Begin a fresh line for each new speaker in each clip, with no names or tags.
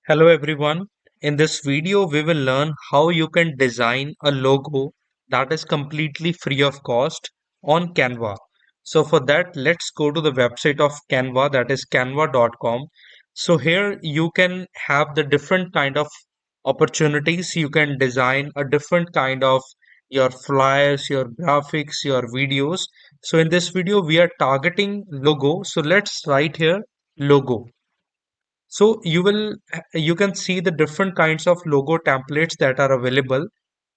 Hello everyone. In this video, we will learn how you can design a logo that is completely free of cost on Canva. So for that, let's go to the website of Canva, that is canva.com. So here you can have the different kind of opportunities. You can design a different kind of your flyers, your graphics, your videos. So in this video, we are targeting logo. So let's write here logo. So you can see the different kinds of logo templates that are available.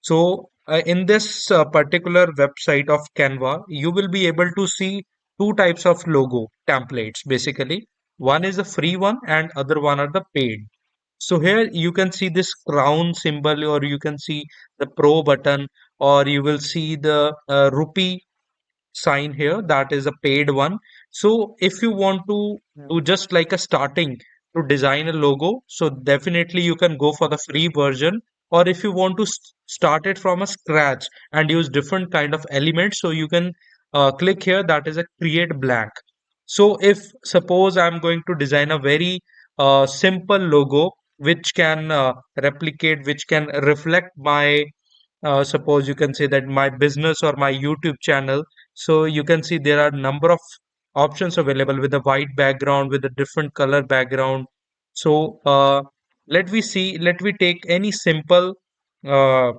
So in this particular website of Canva, you will be able to see two types of logo templates basically. One is the free one and other one are the paid. So here you can see this crown symbol, or you can see the pro button, or you will see the rupee sign here, that is a paid one. So if you want to do just like a starting to design a logo, so definitely you can go for the free version. Or if you want to start it from a scratch and use different kind of elements, so you can click here, that is a create blank. So if suppose I'm going to design a very simple logo which can replicate, which can reflect my suppose you can say that my business or my YouTube channel. So you can see there are number of options available with a white background, with a different color background. So let me take any simple uh,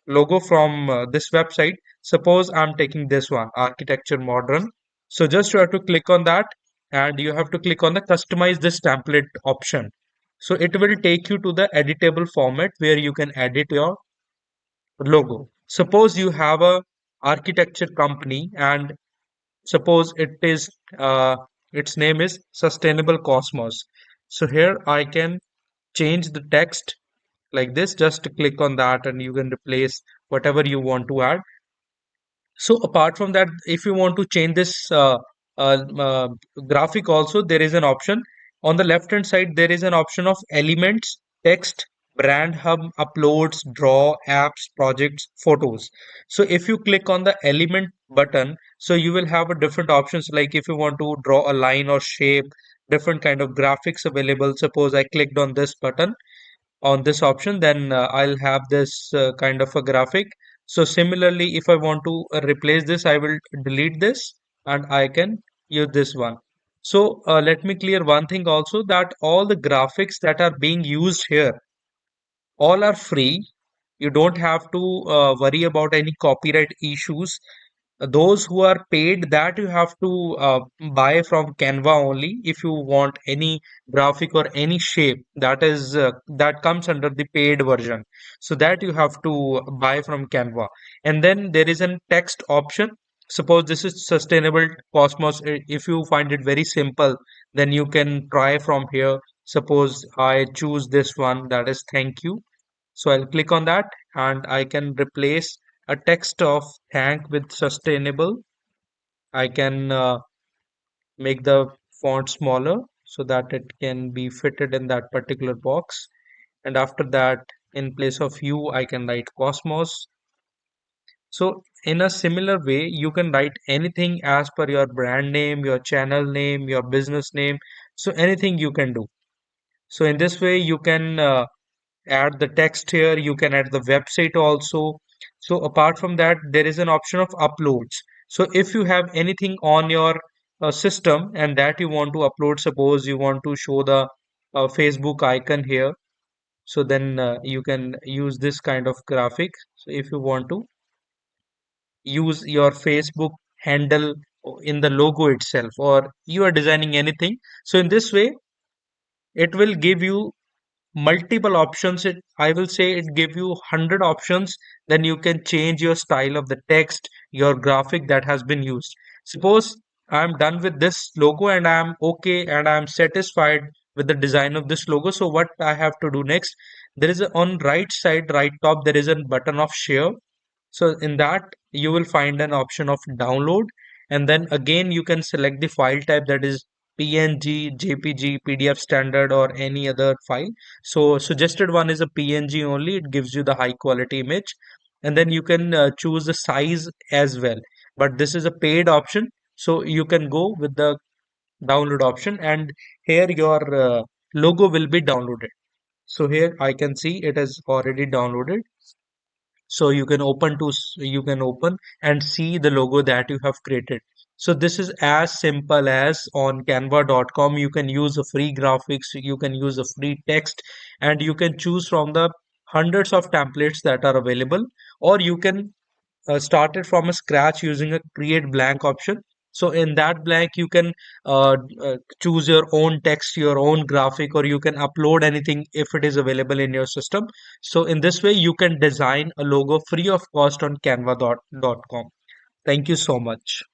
logo from this website. Suppose I'm taking this one, architecture modern. So just you have to click on that, and you have to click on the customize this template option. So it will take you to the editable format where you can edit your logo. Suppose you have a architecture company, and suppose uh, its name is Sustainable Cosmos. So here I can change the text like this. Just click on that and you can replace whatever you want to add. So apart from that, if you want to change this uh, uh, graphic also, there is an option. On the left hand side, there is an option of elements, text, brand hub, uploads, draw, apps, projects, photos. So if you click on the element button, so you will have a different options, like if you want to draw a line or shape, different kind of graphics available. Suppose I clicked on this button, on this option, then I'll have this kind of a graphic. So similarly, if I want to replace this, I will delete this and I can use this one. So let me clear one thing also, that all the graphics that are being used here, all are free. You don't have to worry about any copyright issues. Those who are paid, that you have to buy from Canva only. If you want any graphic or any shape, that is that comes under the paid version, so that you have to buy from Canva. And then there is a text option. Suppose this is Sustainable Cosmos. If you find it very simple, then you can try from here. Suppose I choose this one, that is thank you. So I'll click on that and I can replace a text of thank with sustainable. I can make the font smaller so that it can be fitted in that particular box. And after that, in place of you, I can write Cosmos. So in a similar way, you can write anything as per your brand name, your channel name, your business name. So anything you can do. So in this way, you can add the text here, you can add the website also. So apart from that, there is an option of uploads. So if you have anything on your system and that you want to upload, suppose you want to show the Facebook icon here, so then you can use this kind of graphic. So if you want to use your Facebook handle in the logo itself, or you are designing anything, so in this way it will give you multiple options. I will say it give you 100 options. Then you can change your style of the text, your graphic that has been used. Suppose I'm done with this logo and I'm okay and I'm satisfied with the design of this logo. So what I have to do next, there is a, on right side right top, there is a button of share. So in that you will find an option of download, and then again you can select the file type, that is PNG, JPG, PDF standard, or any other file. So suggested one is a PNG only. It gives you the high quality image, and then you can choose the size as well. But this is a paid option, so you can go with the download option, and here your logo will be downloaded. So here I can see it is already downloaded. So you can open and see the logo that you have created. So this is as simple as on canva.com you can use a free graphics, you can use a free text, and you can choose from the hundreds of templates that are available, or you can started from a scratch using a create blank option. So in that blank you can choose your own text, your own graphic, or you can upload anything if it is available in your system. So in this way you can design a logo free of cost on canva.com. Thank you so much.